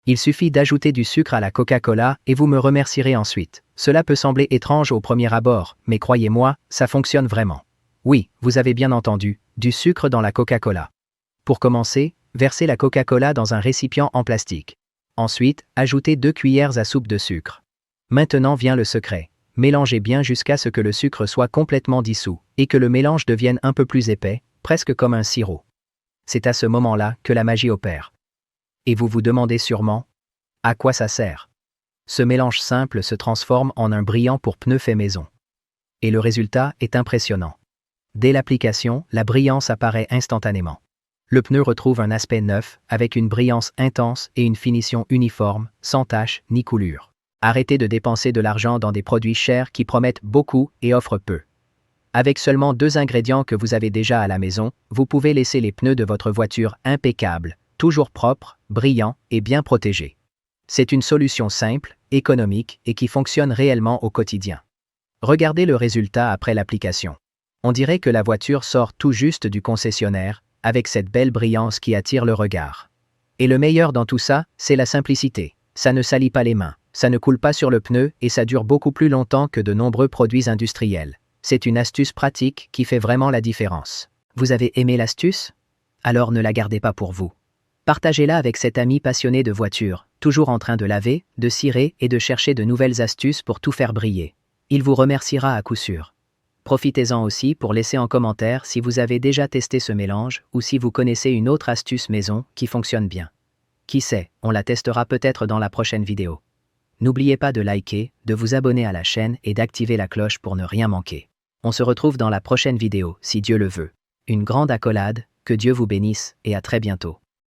Il suffit d'ajouter du sucre à la Coca-Cola et vous me remercierez ensuite. Cela peut sembler étrange au premier abord, mais croyez-moi, ça fonctionne vraiment. Oui, vous avez bien entendu, du sucre dans la Coca-Cola. Pour commencer, versez la Coca-Cola dans un récipient en plastique. Ensuite, ajoutez 2 cuillères à soupe de sucre. Maintenant vient le secret. Mélangez bien jusqu'à ce que le sucre soit complètement dissous et que le mélange devienne un peu plus épais, presque comme un sirop. C'est à ce moment-là que la magie opère. Et vous vous demandez sûrement, à quoi ça sert? Ce mélange simple se transforme en un brillant pour pneus fait maison. Et le résultat est impressionnant. Dès l'application, la brillance apparaît instantanément. Le pneu retrouve un aspect neuf, avec une brillance intense et une finition uniforme, sans taches ni coulures. Arrêtez de dépenser de l'argent dans des produits chers qui promettent beaucoup et offrent peu. Avec seulement 2 ingrédients que vous avez déjà à la maison, vous pouvez laisser les pneus de votre voiture impeccables, toujours propres, brillants et bien protégés. C'est une solution simple, économique et qui fonctionne réellement au quotidien. Regardez le résultat après l'application. On dirait que la voiture sort tout juste du concessionnaire, avec cette belle brillance qui attire le regard. Et le meilleur dans tout ça, c'est la simplicité. Ça ne salit pas les mains, ça ne coule pas sur le pneu et ça dure beaucoup plus longtemps que de nombreux produits industriels. C'est une astuce pratique qui fait vraiment la différence. Vous avez aimé l'astuce? Alors ne la gardez pas pour vous. Partagez-la avec cet ami passionné de voitures, toujours en train de laver, de cirer et de chercher de nouvelles astuces pour tout faire briller. Il vous remerciera à coup sûr. Profitez-en aussi pour laisser en commentaire si vous avez déjà testé ce mélange ou si vous connaissez une autre astuce maison qui fonctionne bien. Qui sait, on la testera peut-être dans la prochaine vidéo. N'oubliez pas de liker, de vous abonner à la chaîne et d'activer la cloche pour ne rien manquer. On se retrouve dans la prochaine vidéo, si Dieu le veut. Une grande accolade, que Dieu vous bénisse et à très bientôt.